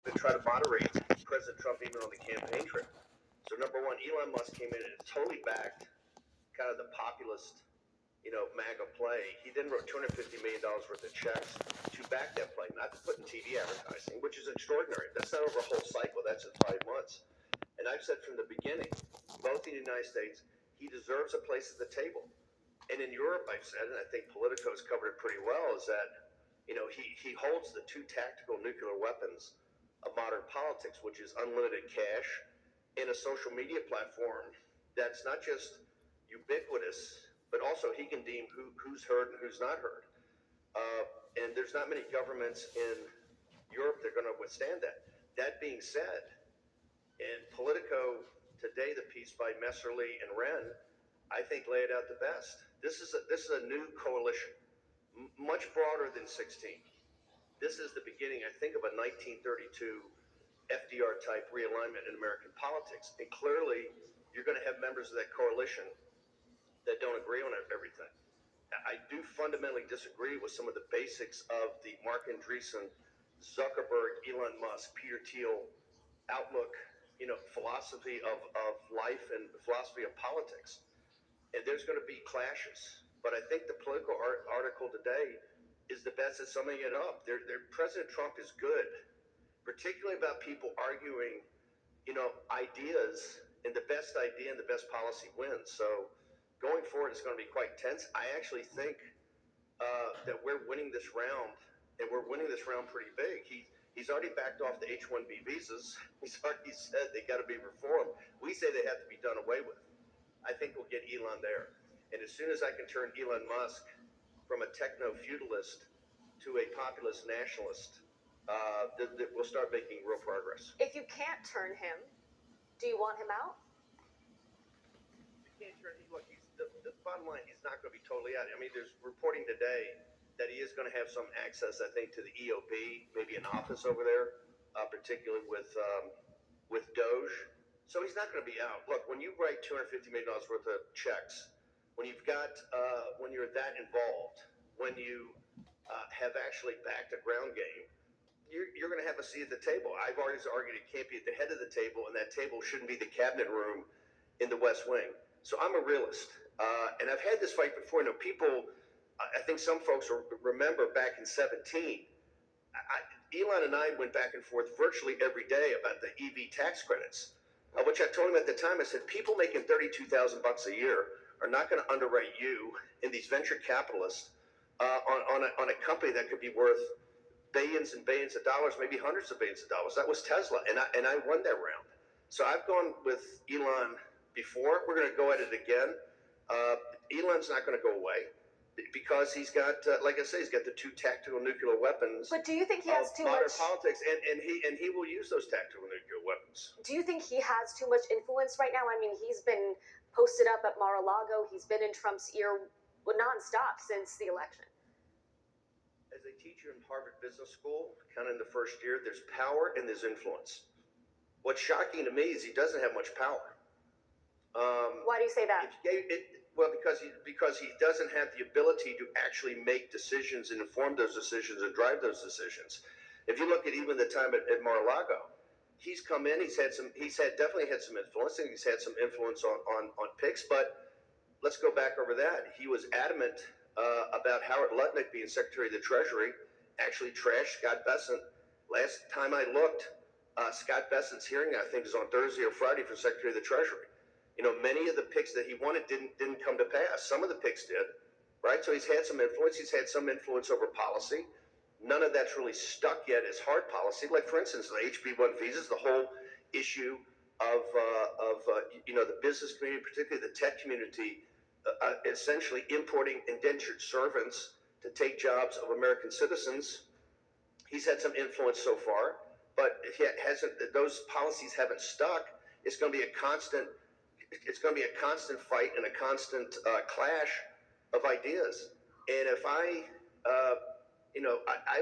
to try to moderate President Trump even on the campaign trail. So number one, Elon Musk came in and totally backed kind of the populist, MAGA play. He then wrote $250 million worth of checks to back that play, not to put in TV advertising, which is extraordinary. That's not over a whole cycle. That's in 5 months. And I've said from the beginning, both in the United States, he deserves a place at the table. And in Europe, I've said, and I think Politico's covered it pretty well, is that, he holds the two tactical nuclear weapons of modern politics, which is unlimited cash and a social media platform that's not just ubiquitous, but also he can deem who's heard and who's not heard. And there's not many governments in Europe that are going to withstand that. That being said, in Politico today, the piece by Messerly and Wren, I think laid it out the best. This is a new coalition, much broader than 16. This is the beginning, I think, of a 1932 FDR type realignment in American politics. And clearly, you're going to have members of that coalition that don't agree on everything. I do fundamentally disagree with some of the basics of the Mark Andreessen, Zuckerberg, Elon Musk, Peter Thiel outlook, philosophy of life and philosophy of politics. And there's going to be clashes. But I think the political article today is the best at summing it up. President Trump is good, particularly about people arguing, ideas, and the best idea and the best policy wins. So going forward, it's going to be quite tense. I actually think that we're winning this round, and we're winning this round pretty big. He's already backed off the H-1B visas. He's already said they got to be reformed. We say they have to be done away with. I think we'll get Elon there. And as soon as I can turn Elon Musk from a techno-feudalist to a populist nationalist, we'll start making real progress. If you can't turn him, do you want him out? You can't turn him. Look, the bottom line, he's not going to be totally out. I mean, there's reporting today that he is going to have some access, I think, to the EOB, maybe an office over there, particularly with Doge. So he's not going to be out. Look, when you write $250 million worth of checks, when you've got, when you're that involved, when you have actually backed a ground game, you're going to have a seat at the table. I've always argued it can't be at the head of the table, and that table shouldn't be the cabinet room in the West Wing. So I'm a realist, and I've had this fight before. People, I think some folks remember back in 2017. Elon and I went back and forth virtually every day about the EV tax credits. Which I told him at the time, I said, people making $32,000 a year are not going to underwrite you and these venture capitalists on a company that could be worth billions and billions of dollars, maybe hundreds of billions of dollars. That was Tesla, and I won that round. So I've gone with Elon before. We're going to go at it again. Elon's not going to go away because he's got, like I say, he's got the two tactical nuclear weapons. But do you think he has too modern much politics, and he will use those tactical nuclear weapons. Do you think he has too much influence right now? I mean, he's been posted up at Mar-a-Lago. He's been in Trump's ear nonstop since the election. As a teacher in Harvard Business School, kind of in the first year, there's power and there's influence. What's shocking to me is he doesn't have much power. Why do you say that? Well, because he doesn't have the ability to actually make decisions and inform those decisions and drive those decisions. If you look at even the time at Mar-a-Lago, he's come in. He's definitely had some influence. I think he's had some influence on picks. But let's go back over that. He was adamant about Howard Lutnick being Secretary of the Treasury. Actually trashed Scott Bessent. Last time I looked, Scott Bessent's hearing, I think, is on Thursday or Friday for Secretary of the Treasury. Many of the picks that he wanted didn't come to pass. Some of the picks did, right? So he's had some influence. He's had some influence over policy. None of that's really stuck yet as hard policy. Like, for instance, the HB1 visas, the whole issue of the business community, particularly the tech community, essentially importing indentured servants to take jobs of American citizens. He's had some influence so far, but those policies haven't stuck. It's going to be a constant fight and a constant clash of ideas. And if I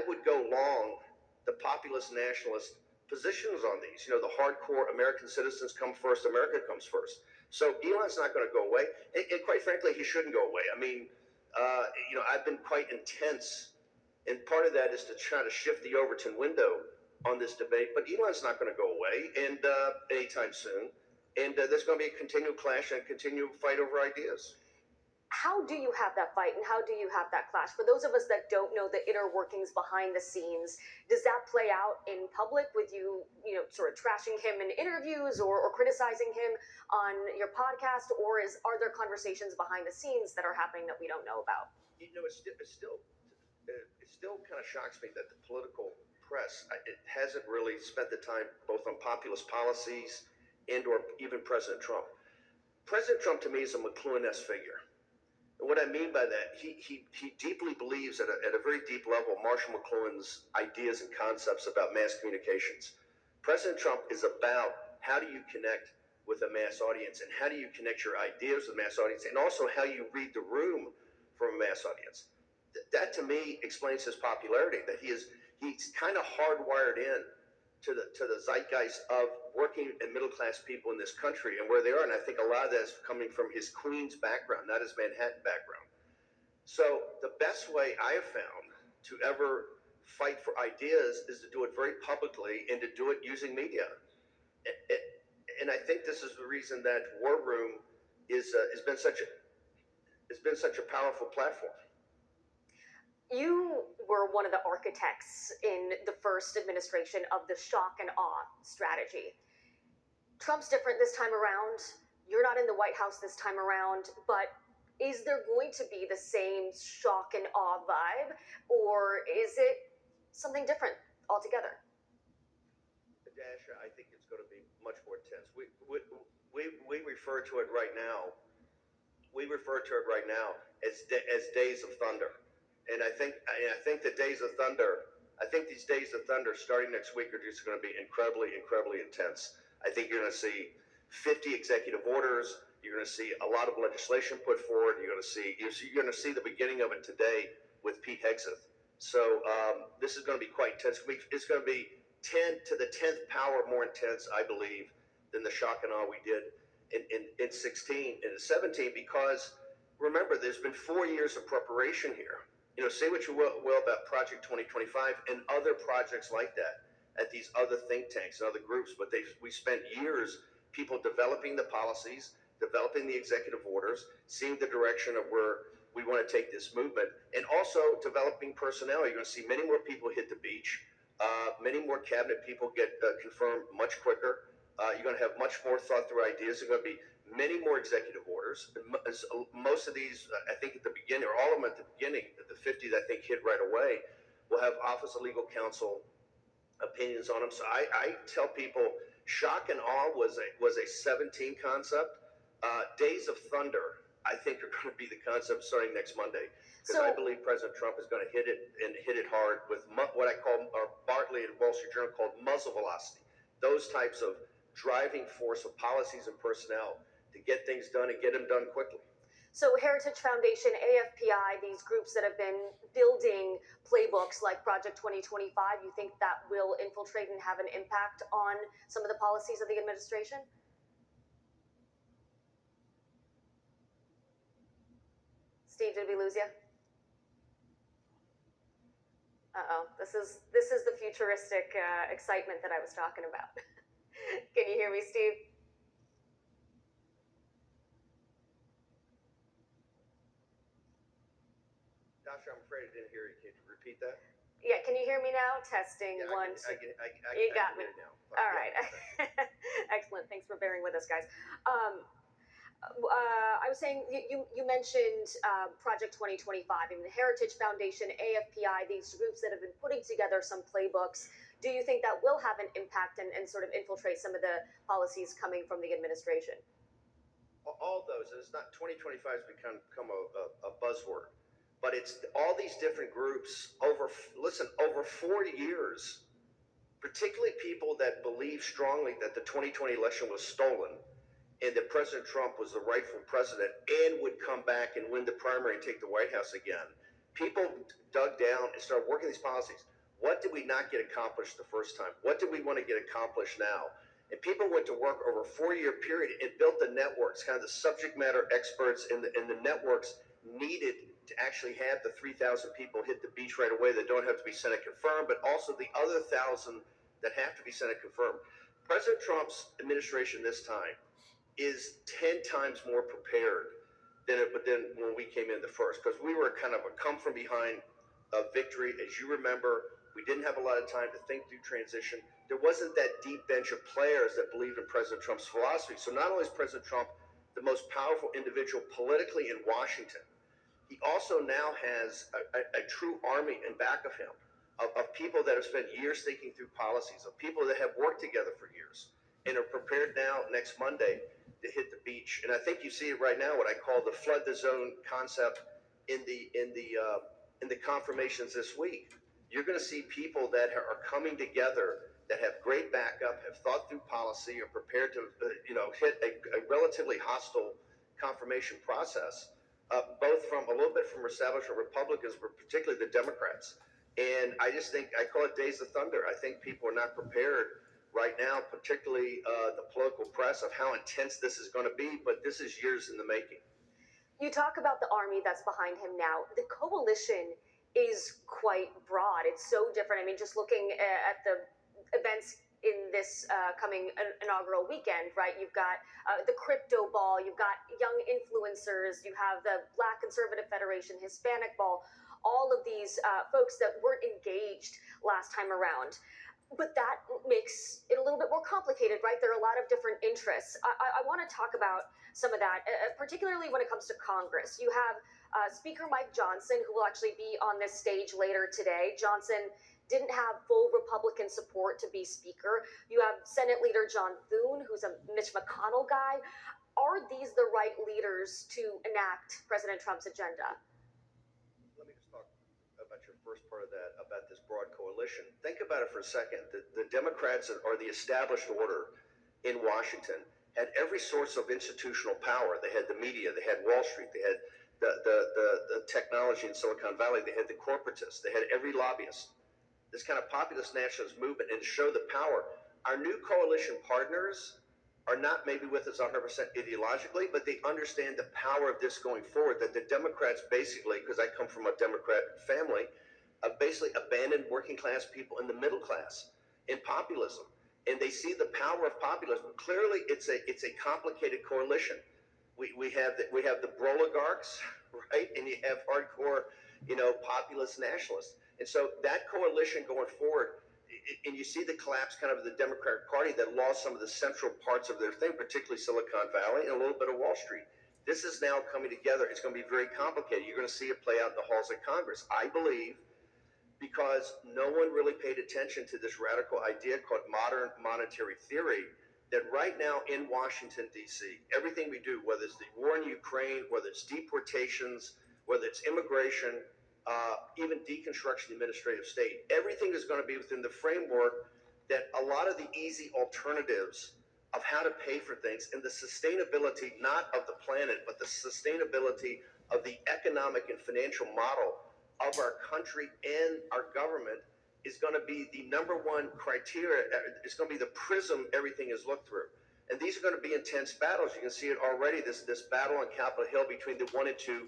would go long the populist nationalist positions on these. The hardcore American citizens come first, America comes first. So Elon's not going to go away. And quite frankly, he shouldn't go away. I mean, I've been quite intense, and part of that is to try to shift the Overton window on this debate, but Elon's not going to go away and anytime soon. And there's going to be a continual clash and a continual fight over ideas. How do you have that fight and how do you have that clash? For those of us that don't know the inner workings behind the scenes, does that play out in public with you, sort of trashing him in interviews or criticizing him on your podcast? Or are there conversations behind the scenes that are happening that we don't know about? It still kind of shocks me that the political press, it hasn't really spent the time both on populist policies and or even President Trump. President Trump to me is a McLuhan-esque figure. And what I mean by that, he deeply believes at a very deep level Marshall McLuhan's ideas and concepts about mass communications. President Trump is about how do you connect with a mass audience and how do you connect your ideas with a mass audience and also how you read the room from a mass audience. That to me explains his popularity, that he's kind of hardwired in to the zeitgeist of working and middle class people in this country and where they are. And I think a lot of that is coming from his Queens background, not his Manhattan background. So the best way I have found to ever fight for ideas is to do it very publicly and to do it using media. And I think this is the reason that War Room has been such a powerful platform. You were one of the architects in the first administration of the shock and awe strategy. Trump's different this time around. You're not in the White House this time around, but is there going to be the same shock and awe vibe, or is it something different altogether? Dasha, I think it's going to be much more intense. We refer to it right now. We refer to it right now as Days of Thunder. And I think the Days of Thunder, these Days of Thunder starting next week are just going to be incredibly, incredibly intense. I think you're going to see 50 executive orders. You're going to see a lot of legislation put forward. You're going to see the beginning of it today with Pete Hegseth. So this is going to be quite intense. It's going to be 10 to the 10th power more intense, I believe, than the shock and awe we did in 16 and 17, because remember, there's been 4 years of preparation here. Say what you will about Project 2025 and other projects like that at these other think tanks and other groups, but we spent years, people developing the policies, developing the executive orders, seeing the direction of where we want to take this movement, and also developing personnel. You're going to see many more people hit the beach. Many more cabinet people get confirmed much quicker. You're going to have much more thought through ideas. There are going to be many more executive orders. Most of these, I think at the beginning, or all of them at the beginning, the 50 that I think hit right away, will have Office of Legal Counsel opinions on them. So I tell people, shock and awe was a 17 concept. Days of Thunder, I think, are going to be the concept starting next Monday. Because I believe President Trump is going to hit it hard with what I call, or Bartley and Wall Street Journal called muzzle velocity. Those types of driving force of policies and personnel to get things done and get them done quickly. So Heritage Foundation, AFPI, these groups that have been building playbooks like Project 2025, you think that will infiltrate and have an impact on some of the policies of the administration? Steve, did we lose you? Uh-oh, this is the futuristic excitement that I was talking about. Can you hear me, Steve? Dasha, I'm afraid I didn't hear you. Can you repeat that? Yeah, can you hear me now? Testing, Yeah, one, I two. you got me. now. All right. Excellent. Thanks for bearing with us, guys. I was saying, you mentioned Project 2025, and the Heritage Foundation, AFPI, these groups that have been putting together some playbooks. Do you think that will have an impact and sort of infiltrate some of the policies coming from the administration? All those. It's not 2025 has become a buzzword, but it's all these different groups over 4 years, particularly people that believe strongly that the 2020 election was stolen and that President Trump was the rightful president and would come back and win the primary and take the White House again. People dug down and started working these policies. What did we not get accomplished the first time? What do we want to get accomplished now? And people went to work over a 4-year period and built the networks, kind of the subject matter experts in the networks needed to actually have the 3,000 people hit the beach right away that don't have to be Senate confirmed, but also the other 1,000 that have to be Senate confirmed. President Trump's administration this time is 10 times more prepared than when we came in the first, because we were kind of a come from behind victory. As you remember, we didn't have a lot of time to think through transition. There wasn't that deep bench of players that believed in President Trump's philosophy. So not only is President Trump the most powerful individual politically in Washington, he also now has a true army in back of him of people that have spent years thinking through policies, of people that have worked together for years and are prepared now next Monday to hit the beach. And I think you see it right now, what I call the flood the zone concept in the confirmations this week. You're going to see people that are coming together that have great backup, have thought through policy, are prepared to hit a relatively hostile confirmation process, both from a little bit from establishment Republicans, but particularly the Democrats. And I just think, I call it days of thunder. I think people are not prepared right now, particularly the political press, of how intense this is going to be, but this is years in the making. You talk about the army that's behind him now. The coalition is quite broad. It's so different. I mean, just looking at the events in this coming inaugural weekend, right? You've got the crypto ball, you've got young influencers, you have the Black Conservative Federation, Hispanic ball, all of these folks that weren't engaged last time around. But that makes it a little bit more complicated, right? There are a lot of different interests. I want to talk about some of that, particularly when it comes to Congress. You have Speaker Mike Johnson, who will actually be on this stage later today. Johnson didn't have full Republican support to be Speaker. You have Senate Leader John Thune, who's a Mitch McConnell guy. Are these the right leaders to enact President Trump's agenda? Let me just talk about your first part of that, about this broad coalition. Think about it for a second. The Democrats or the established order in Washington had every source of institutional power. They had the media, they had Wall Street, they had the technology in Silicon Valley, they had the corporatists, they had every lobbyist. This kind of populist nationalist movement, and to show the power. Our new coalition partners are not maybe with us 100% ideologically, but they understand the power of this going forward, that the Democrats basically, because I come from a Democrat family, basically abandoned working class people in the middle class in populism. And they see the power of populism. Clearly, it's a complicated coalition. We have the oligarchs, right? And you have hardcore, populist nationalists. And so that coalition going forward, and you see the collapse kind of the Democratic Party that lost some of the central parts of their thing, particularly Silicon Valley and a little bit of Wall Street. This is now coming together. It's going to be very complicated. You're going to see it play out in the halls of Congress. I believe, because no one really paid attention to this radical idea called modern monetary theory, that right now in Washington, D.C., everything we do, whether it's the war in Ukraine, whether it's deportations, whether it's immigration, even deconstruction of the administrative state, everything is going to be within the framework that a lot of the easy alternatives of how to pay for things and the sustainability, not of the planet, but the sustainability of the economic and financial model of our country and our government is going to be the number one criteria. It's going to be the prism everything is looked through. And these are going to be intense battles. You can see it already, this battle on Capitol Hill between the 1 and 2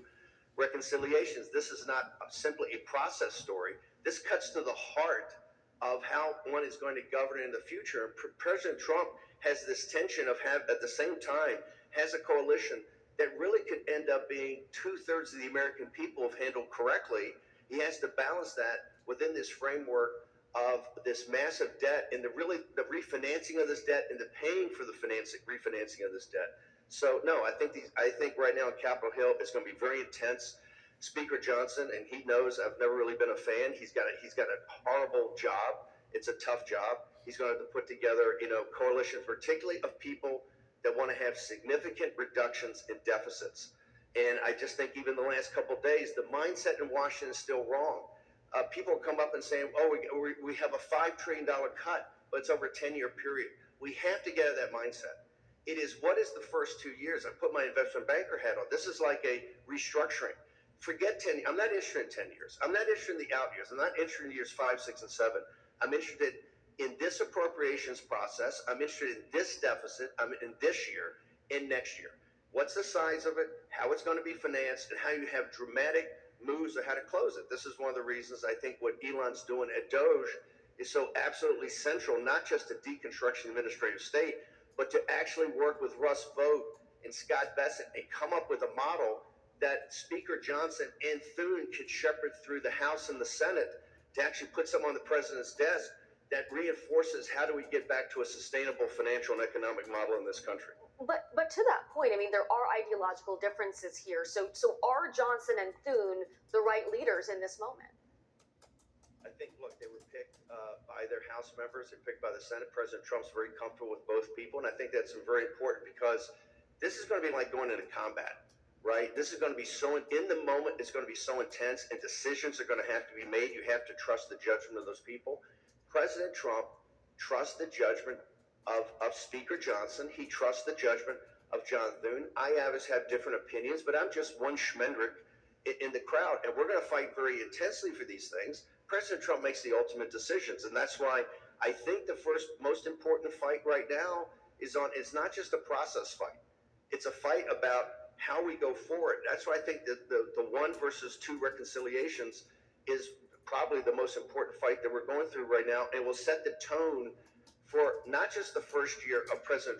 reconciliations. This is not simply a process story. This cuts to the heart of how one is going to govern in the future. President Trump has this tension of at the same time has a coalition that really could end up being 2/3 of the American people if handled correctly. He has to balance that within this framework of this massive debt and the refinancing of this debt and the paying for the refinancing of this debt. So no, I think right now on Capitol Hill it's going to be very intense. Speaker Johnson, and he knows I've never really been a fan. He's got a horrible job. It's a tough job. He's going to have to put together, coalitions, particularly of people that want to have significant reductions in deficits. And I just think even the last couple of days, the mindset in Washington is still wrong. People come up and say, "Oh, we have a $5 trillion cut, but it's over a 10-year period." We have to get out of that mindset. It is what is the first 2 years. I put my investment banker hat on. This is like a restructuring. Forget 10 years. I'm not interested in 10 years. I'm not interested in the out years. I'm not interested in years 5, 6, and 7. I'm interested in this appropriations process. I'm interested in this deficit. I'm in this year and next year. What's the size of it, how it's going to be financed, and how you have dramatic moves of how to close it. This is one of the reasons I think what Elon's doing at Doge is so absolutely central, not just to deconstruction administrative state, but to actually work with Russ Vought and Scott Bessent and come up with a model that Speaker Johnson and Thune could shepherd through the House and the Senate to actually put something on the president's desk that reinforces how do we get back to a sustainable financial and economic model in this country. But to that point, I mean, there are ideological differences here. So are Johnson and Thune the right leaders in this moment? I think, look, they were picked by their House members. They're picked by the Senate. President Trump's very comfortable with both people, and I think that's very important because this is going to be like going into combat, right? This is going to be so in the moment. It's going to be so intense, and decisions are going to have to be made. You have to trust the judgment of those people. President Trump trusts the judgment of Speaker Johnson. He trusts the judgment of John Thune. I have different opinions, but I'm just one schmendrick in the crowd, and we're going to fight very intensely for these things. President Trump makes the ultimate decisions, and that's why I think the first most important fight right now is it's not just a process fight. It's a fight about how we go forward. That's why I think that the 1 versus 2 reconciliations is probably the most important fight that we're going through right now, and will set the tone for not just the first year of President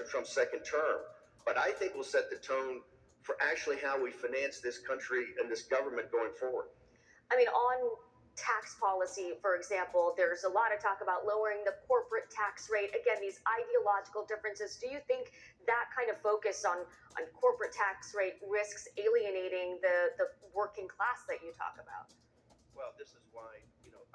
Trump's second term, but I think will set the tone for actually how we finance this country and this government going forward. I mean, on tax policy, for example, there's a lot of talk about lowering the corporate tax rate. Again, these ideological differences. Do you think that kind of focus on corporate tax rate risks alienating the working class that you talk about? Well, this is why,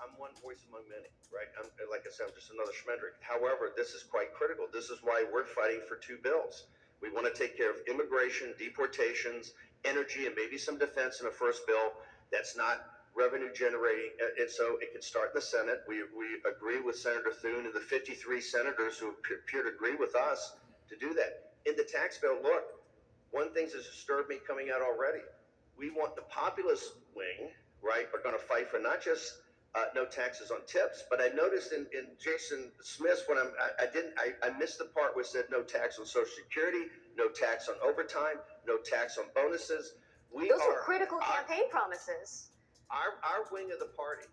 I'm one voice among many, right? Like I said, I'm just another schmendrick. However, this is quite critical. This is why we're fighting for 2 bills. We want to take care of immigration, deportations, energy, and maybe some defense in the first bill that's not revenue generating, and so it can start in the Senate. We agree with Senator Thune and the 53 senators who appear to agree with us to do that. In the tax bill, look, one thing that's disturbed me coming out already. We want the populist wing, right, are going to fight for not just no taxes on tips, but I noticed in Jason Smith's when I missed the part where it said no tax on Social Security, no tax on overtime, no tax on bonuses. Those were critical campaign promises. Our wing of the party,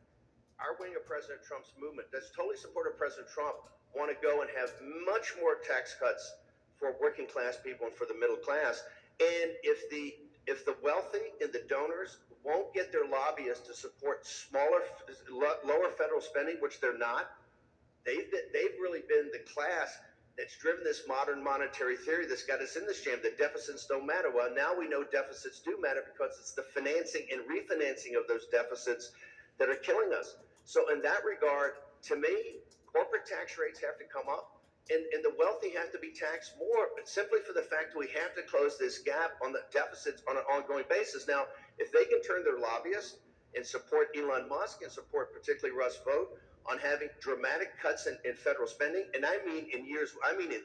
our wing of President Trump's movement that's totally supportive of President Trump want to go and have much more tax cuts for working class people and for the middle class. And if the wealthy and the donors won't get their lobbyists to support lower federal spending, which they're not, they've really been the class that's driven this modern monetary theory that's got us in this jam, that deficits don't matter. Well, now we know deficits do matter because it's the financing and refinancing of those deficits that are killing us. So in that regard, to me, corporate tax rates have to come up and the wealthy have to be taxed more, but simply for the fact that we have to close this gap on the deficits on an ongoing basis. Now, if they can turn their lobbyists and support Elon Musk and support particularly Russ Vought on having dramatic cuts in federal spending, and I mean in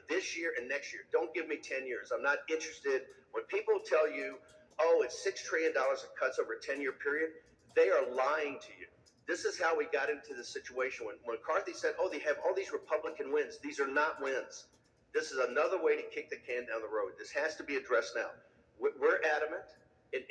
this year and next year. Don't give me 10 years. I'm not interested. When people tell you, oh, it's $6 trillion of cuts over a 10-year period, they are lying to you. This is how we got into the situation when McCarthy said, oh, they have all these Republican wins. These are not wins. This is another way to kick the can down the road. This has to be addressed now. We're adamant in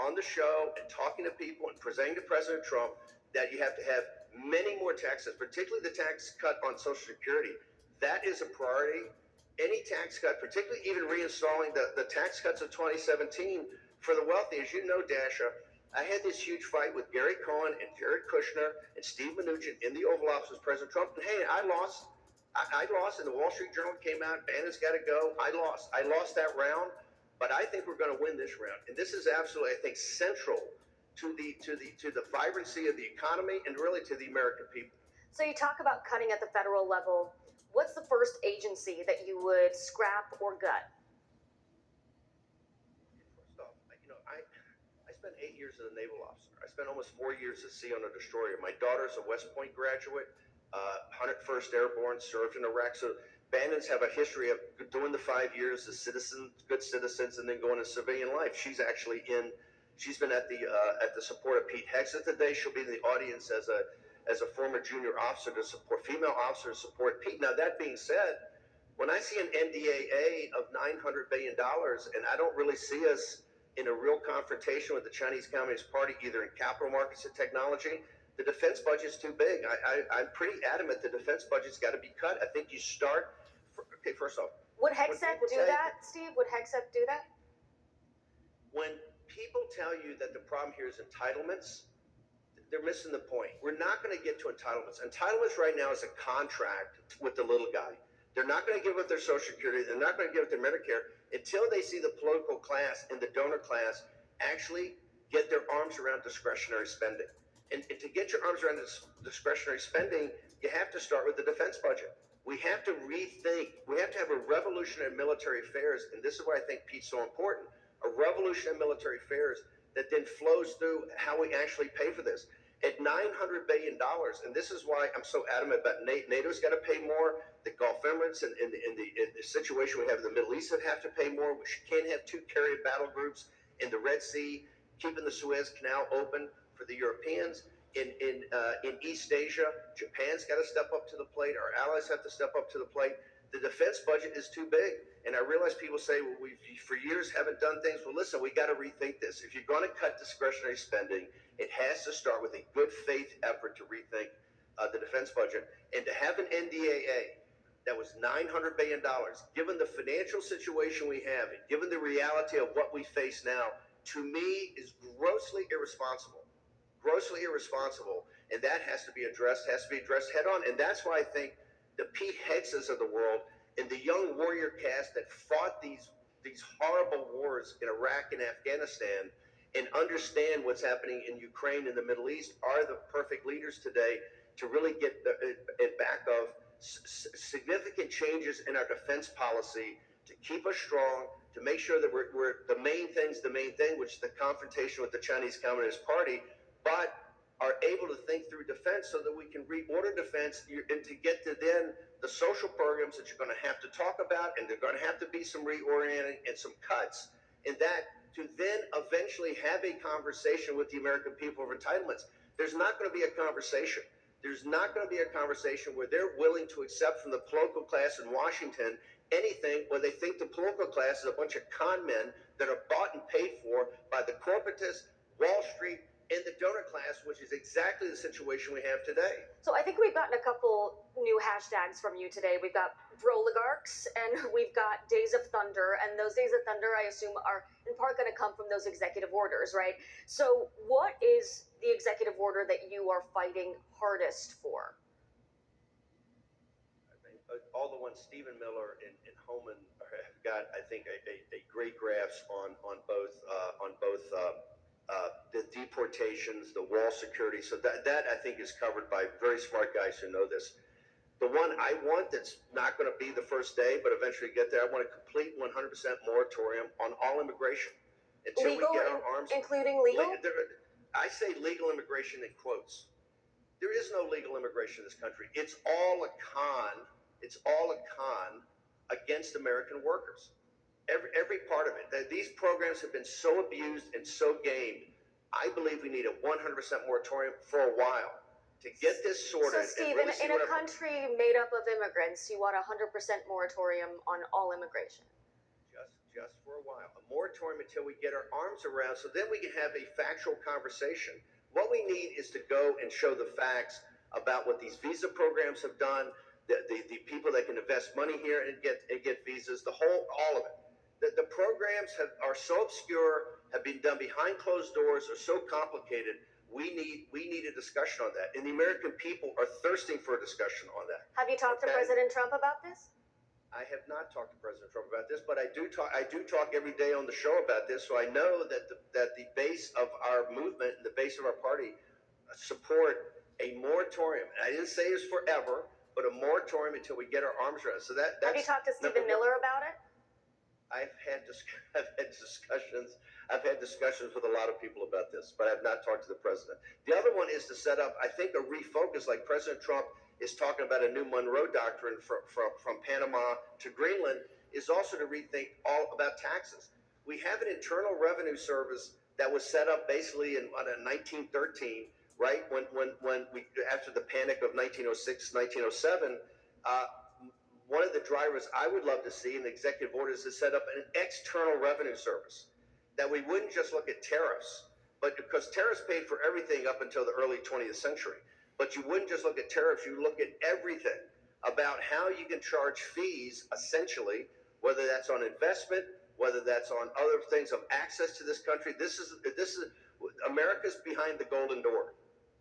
on the show and talking to people and presenting to President Trump that you have to have many more taxes, particularly the tax cut on Social Security. That is a priority. Any tax cut, particularly even reinstalling the tax cuts of 2017 for the wealthy. As you know, Dasha, I had this huge fight with Gary Cohn and Jared Kushner and Steve Mnuchin in the Oval Office with President Trump. And hey, I lost. I lost, and the Wall Street Journal came out, Bannon's got to go. I lost that round, but I think we're going to win this round. And this is absolutely, I think, central to the vibrancy of the economy and really to the American people. So you talk about cutting at the federal level. What's the first agency that you would scrap or gut? First off, I spent 8 years as a naval officer. I spent almost 4 years at sea on a destroyer. My daughter's a West Point graduate, 101st Airborne, served in Iraq. So Bannons have a history of doing the 5 years as good citizens, and then going to civilian life. She's been at the support of Pete Hegseth today. She'll be in the audience as a former junior officer to support female officers to support Pete. Now that being said, when I see an NDAA of $900 billion, and I don't really see us in a real confrontation with the Chinese Communist Party, either in capital markets and technology, the defense budget's too big. I'm pretty adamant the defense budget's got to be cut. I think you start. Okay, first off, would Hegseth do that, Steve? Would Hegseth do that? When people tell you that the problem here is entitlements, they're missing the point. We're not going to get to entitlements. Entitlements right now is a contract with the little guy. They're not going to give up their Social Security. They're not going to give up their Medicare until they see the political class and the donor class actually get their arms around discretionary spending. And to get your arms around this discretionary spending, you have to start with the defense budget. We have to rethink. We have to have a revolution in military affairs, and this is why I think Pete's so important. A revolution in military affairs that then flows through how we actually pay for this. At $900 billion, and this is why I'm so adamant about NATO's got to pay more. The Gulf Emirates and the situation we have in the Middle East that have to pay more. We can't have two carrier battle groups in the Red Sea, keeping the Suez Canal open for the Europeans. In East Asia, Japan's got to step up to the plate. Our allies have to step up to the plate. The defense budget is too big. And I realize people say, well, we for years haven't done things. Well, listen, we got to rethink this. If you're going to cut discretionary spending, it has to start with a good faith effort to rethink the defense budget. And to have an NDAA that was $900 billion, given the financial situation we have, and given the reality of what we face now, to me is grossly irresponsible. Grossly irresponsible. And that has to be addressed head on. And that's why I think the Pete Hegseths of the world and the young warrior cast that fought these horrible wars in Iraq and Afghanistan and understand what's happening in Ukraine and the Middle East are the perfect leaders today to really get it back of significant changes in our defense policy to keep us strong, to make sure that we're the main thing, which is the confrontation with the Chinese Communist Party, but are able to think through defense so that we can reorder defense and to get to then the social programs that you're going to have to talk about, and there's going to have to be some reorienting and some cuts, and that to then eventually have a conversation with the American people of entitlements. There's not going to be a conversation. There's not going to be a conversation where they're willing to accept from the political class in Washington anything where they think the political class is a bunch of con men that are bought and paid for by the corporatists, Wall Street, and the donor class, which is exactly the situation we have today. So I think we've gotten a couple new hashtags from you today. We've got Broligarchs and we've got Days of Thunder. And those Days of Thunder, I assume, are in part going to come from those executive orders, right? So what is the executive order that you are fighting hardest for? I mean, all the ones Stephen Miller and Homan have got, I think, a great grasp on both the deportations, the wall security. So that I think is covered by very smart guys who know this. The one I want that's not going to be the first day, but eventually get there, I want a complete 100% moratorium on all immigration. Until legal, we get our arms, including legal? I say legal immigration in quotes. There is no legal immigration in this country. It's all a con. It's all a con against American workers. Every part of it. These programs have been so abused and so gamed. I believe we need a 100% moratorium for a while to get this sorted. So, Steve, really in a country made up of immigrants, you want a 100% moratorium on all immigration? Just for a while. A moratorium until we get our arms around, so then we can have a factual conversation. What we need is to go and show the facts about what these visa programs have done, the people that can invest money here and get visas, all of it. The programs are so obscure, have been done behind closed doors, are so complicated. We need a discussion on that, and the American people are thirsting for a discussion on that. Have you talked to President Trump about this? I have not talked to President Trump about this, but I do talk every day on the show about this, so I know that the base of our movement and the base of our party support a moratorium. And I didn't say it's forever, but a moratorium until we get our arms around. So that's have you talked to Stephen Miller about it? I've had discussions. I've had discussions with a lot of people about this, but I've not talked to the president. The other one is to set up, I think, a refocus, like President Trump is talking about a new Monroe Doctrine from Panama to Greenland, is also to rethink all about taxes. We have an Internal Revenue Service that was set up basically in 1913, right? When we after the panic of 1906, 1907. One of the drivers I would love to see in the executive orders is set up an external revenue service, that we wouldn't just look at tariffs, but because tariffs paid for everything up until the early 20th century. But you wouldn't just look at tariffs, you look at everything about how you can charge fees, essentially, whether that's on investment, whether that's on other things of access to this country. This is America's behind the golden door,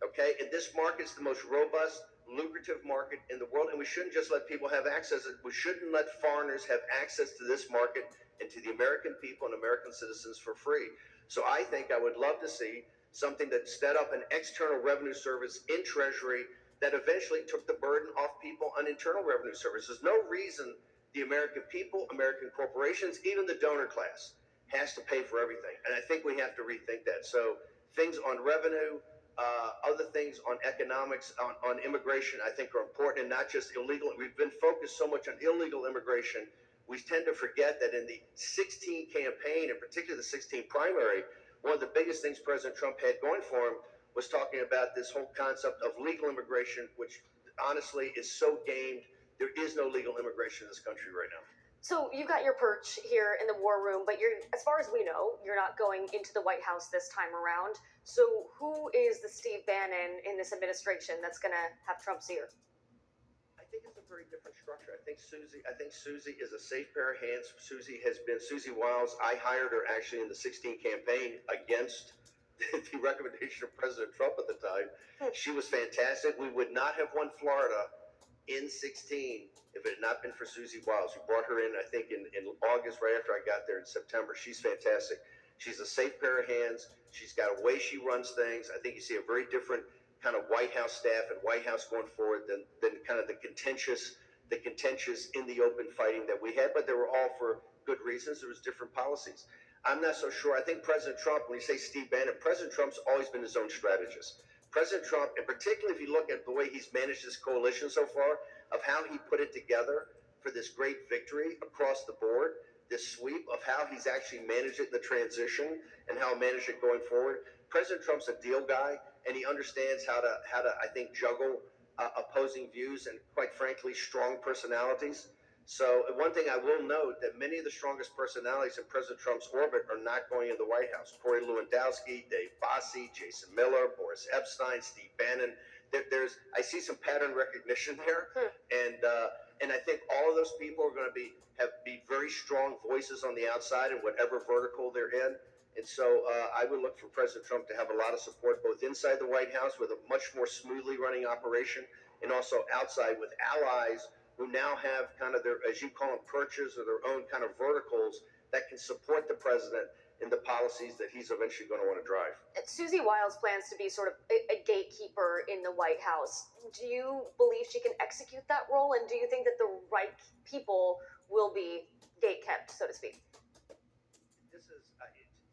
okay? And this market's the most robust, lucrative market in the world, and we shouldn't just let people have access. We shouldn't let foreigners have access to this market and to the American people and American citizens for free. So I think I would love to see something that set up an external revenue service in Treasury that eventually took the burden off people on internal revenue services. There's no reason the American people, American corporations, even the donor class has to pay for everything. And I think we have to rethink that. So things on revenue, other things on economics, on immigration, I think are important, and not just illegal. We've been focused so much on illegal immigration. We tend to forget that in the 16 campaign, and particularly the 16 primary, one of the biggest things President Trump had going for him was talking about this whole concept of legal immigration, which honestly is so gamed. There is no legal immigration in this country right now. So you've got your perch here in the war room, but as far as we know, you're not going into the White House this time around. So who is the Steve Bannon in this administration that's going to have Trump's ear? I think it's a very different structure. I think Susie is a safe pair of hands. Susie Wiles. I hired her actually in the 16 campaign against the recommendation of President Trump at the time. She was fantastic. We would not have won Florida in 16 if it had not been for Susie Wiles. We brought her in, I think, in August, right after I got there in September. She's fantastic. She's a safe pair of hands. She's got a way she runs things. I think you see a very different kind of White House staff and White House going forward than kind of the contentious in the open fighting that we had, but they were all for good reasons. There was different policies. I'm not so sure. I think President Trump, when you say Steve Bannon, President Trump's always been his own strategist. President Trump, and particularly if you look at the way he's managed this coalition so far, of how he put it together for this great victory across the board, this sweep of how he's actually managed it in the transition and how he managed it going forward. President Trump's a deal guy, and he understands how to I think, juggle opposing views and, quite frankly, strong personalities. So one thing I will note that many of the strongest personalities in President Trump's orbit are not going in the White House. Corey Lewandowski, Dave Bossie, Jason Miller, Boris Epstein, Steve Bannon. I see some pattern recognition there, and I think all of those people are going to be very strong voices on the outside in whatever vertical they're in. And so I would look for President Trump to have a lot of support both inside the White House with a much more smoothly running operation, and also outside with allies who now have kind of their, as you call them, perches or their own kind of verticals that can support the president in the policies that he's eventually going to want to drive. Susie Wiles plans to be sort of a gatekeeper in the White House. Do you believe she can execute that role, and do you think that the right people will be gatekept, so to speak?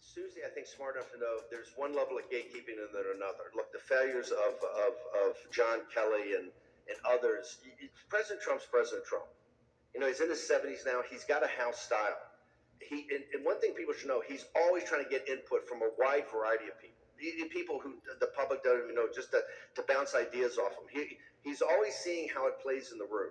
Susie, I think, smart enough to know there's one level of gatekeeping and then another. Look, the failures of John Kelly and others. President Trump's President Trump. You know, he's in his 70s now. He's got a house style. And one thing people should know, he's always trying to get input from a wide variety of people. People who the public doesn't even know, just to bounce ideas off him. He's always seeing how it plays in the room.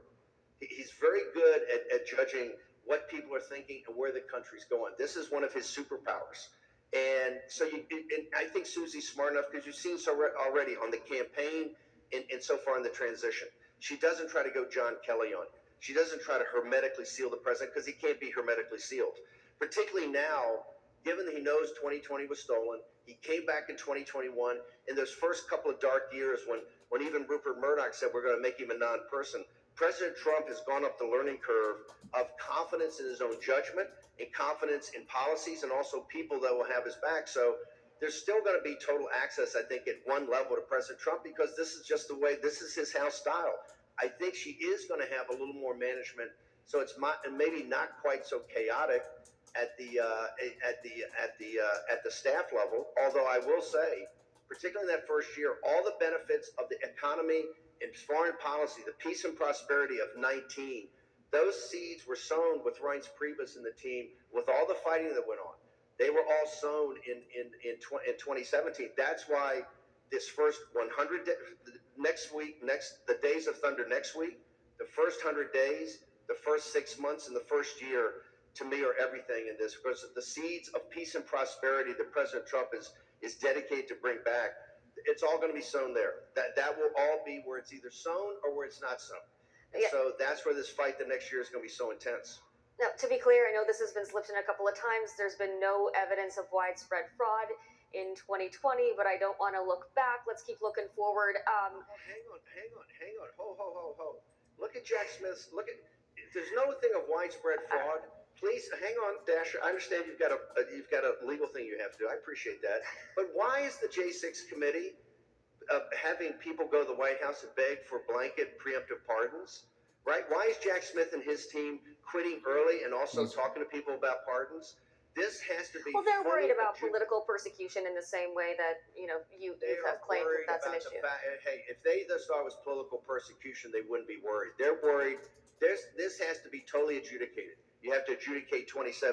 He's very good at judging what people are thinking and where the country's going. This is one of his superpowers. And so and I think Susie's smart enough, because you've seen so already on the campaign and so far in the transition. She doesn't try to go John Kelly on you. She doesn't try to hermetically seal the president, because he can't be hermetically sealed. Particularly now, given that he knows 2020 was stolen, he came back in 2021. In those first couple of dark years when even Rupert Murdoch said we're going to make him a non-person, President Trump has gone up the learning curve of confidence in his own judgment and confidence in policies and also people that will have his back. So there's still going to be total access, I think, at one level to President Trump, because this is just the way, this is his house style. I think she is going to have a little more management, so it's maybe not quite so chaotic at the staff level. Although I will say, particularly in that first year, all the benefits of the economy and foreign policy, the peace and prosperity of 19, those seeds were sown with Reince Priebus and the team, with all the fighting that went on. They were all sown in 2017. That's why this first 100 the Days of Thunder next week, the first 100 days, the first 6 months, and the first year, to me, are everything in this, because the seeds of peace and prosperity that President Trump is dedicated to bring back, it's all going to be sown there. That will all be where it's either sown or where it's not sown. And so that's where this fight the next year is going to be so intense. Now, to be clear, I know this has been slipped in a couple of times. There's been no evidence of widespread fraud in 2020, but I don't want to look back. Let's keep looking forward. Hang on. Ho. Look at Jack Smith's. There's no thing of widespread fraud. Please hang on, Dasher. I understand you've got a legal thing you have to do. I appreciate that. But why is the J6 committee having people go to the White House and beg for blanket preemptive pardons? Right? Why is Jack Smith and his team quitting early and also talking to people about pardons? This has to be. Well, they're worried about political persecution in the same way that you have claimed that that's an issue. Hey, if they just thought it was political persecution, they wouldn't be worried. They're worried. This has to be totally adjudicated. You have to adjudicate 2020.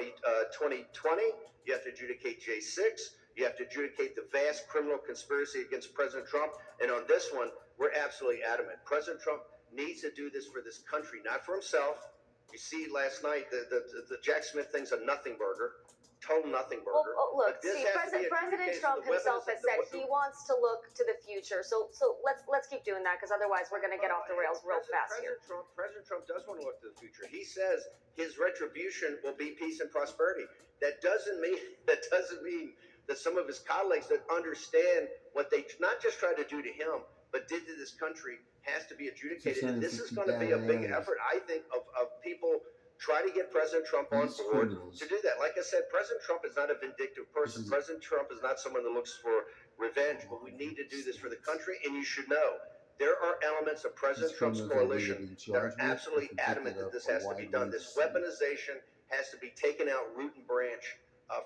You have to adjudicate J6. You have to adjudicate the vast criminal conspiracy against President Trump. And on this one, we're absolutely adamant. President Trump needs to do this for this country, not for himself. You see, last night the Jack Smith thing's a nothing burger, total nothing burger. Well, look, see, President Trump himself has said he wants to look to the future. So let's keep doing that, because otherwise we're going to get off the rails real fast here. President Trump does want to look to the future. He says his retribution will be peace and prosperity. That doesn't mean that some of his colleagues that understand what they not just tried to do to him, but did to this country has to be adjudicated. And this is going to be a big effort, I think, of people try to get President Trump on board to do that. Like I said, President Trump is not a vindictive person. President Trump is not someone that looks for revenge, but we need to do this for the country. And you should know, there are elements of President Trump's coalition that are absolutely adamant that this has to be done. This weaponization has to be taken out root and branch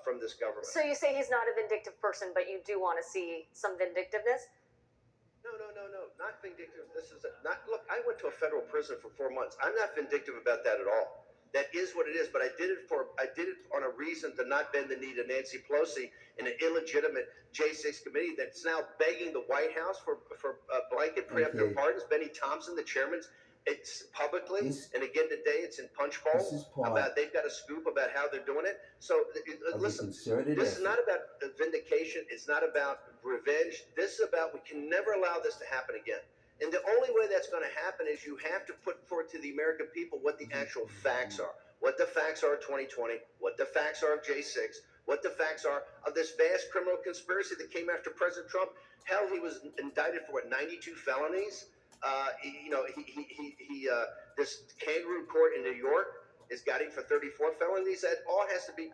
from this government. So you say he's not a vindictive person, but you do want to see some vindictiveness? No, not vindictive. Look, I went to a federal prison for 4 months. I'm not vindictive about that at all. That is what it is, but I did it on a reason to not bend the knee to Nancy Pelosi in an illegitimate J6 committee that's now begging the White House for blanket preemptive pardons. Benny Thompson, the chairman's, it's publicly, and again today it's in Punchbowl about they've got a scoop about how they're doing it. So listen, this is not about vindication. It's not about revenge. This is about, we can never allow this to happen again. And the only way that's going to happen is you have to put forth to the American people what the actual facts are. What the facts are of 2020, what the facts are of J6, what the facts are of this vast criminal conspiracy that came after President Trump. Hell, he was indicted for 92 felonies. This kangaroo court in New York is got him for 34 felonies. That all has to be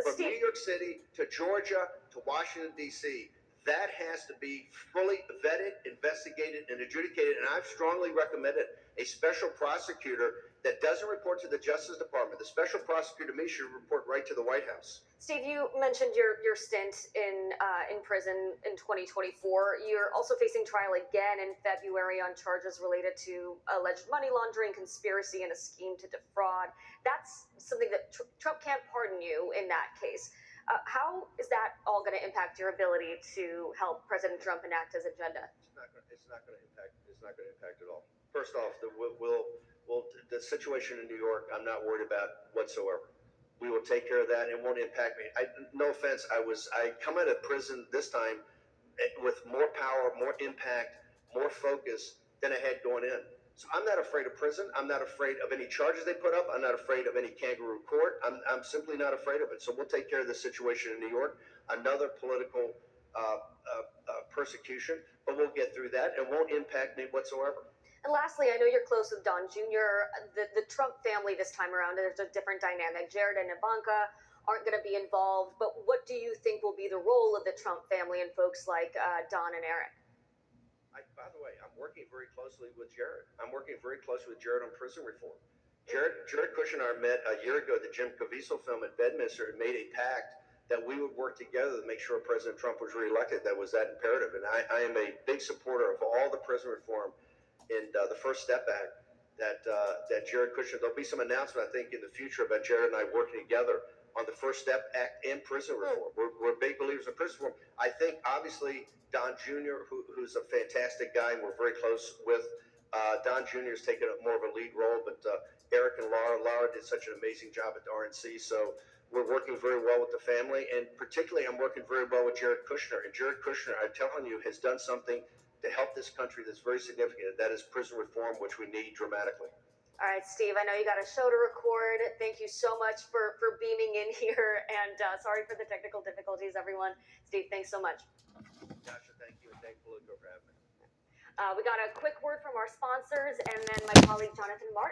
from New York City to Georgia to Washington, D.C. That has to be fully vetted, investigated, and adjudicated. And I've strongly recommended a special prosecutor that doesn't report to the Justice Department. The special prosecutor to me should report right to the White House. Steve, you mentioned your stint in prison in 2024. You're also facing trial again in February on charges related to alleged money laundering, conspiracy, and a scheme to defraud. That's something that Trump can't pardon you in that case. How is that all going to impact your ability to help President Trump enact his agenda? It's not going to impact at all. First off, the situation in New York, I'm not worried about whatsoever. We will take care of that. It won't impact me. No offense. I come out of prison this time with more power, more impact, more focus than I had going in. So I'm not afraid of prison. I'm not afraid of any charges they put up. I'm not afraid of any kangaroo court. I'm simply not afraid of it. So we'll take care of the situation in New York. Another political persecution, but we'll get through that. It won't impact me whatsoever. And lastly, I know you're close with Don Jr. The Trump family this time around, there's a different dynamic. Jared and Ivanka aren't going to be involved, but what do you think will be the role of the Trump family and folks like Don and Eric? By the way, I'm working very closely with Jared. I'm working very closely with Jared on prison reform. Jared Kushner and I met a year ago at the Jim Caviezel film at Bedminster and made a pact that we would work together to make sure President Trump was reelected. That was that imperative. And I am a big supporter of all the prison reform in the First Step Act that Jared Kushner, there'll be some announcement, I think, in the future about Jared and I working together on the First Step Act and prison reform. We're big believers in prison reform. I think, obviously, Don Jr., who's a fantastic guy and we're very close with, Don Jr. has taken more of a lead role, but Eric and Laura did such an amazing job at the RNC. So we're working very well with the family, and particularly I'm working very well with Jared Kushner. And Jared Kushner, I'm telling you, has done something to help this country that's very significant. That is prison reform, which we need dramatically. All right, Steve, I know you got a show to record. Thank you so much for beaming in here, and sorry for the technical difficulties, everyone. Steve, thanks so much. Tasha, thank you, and thank Politico for having me. We got a quick word from our sponsors, and then my colleague Jonathan Martin.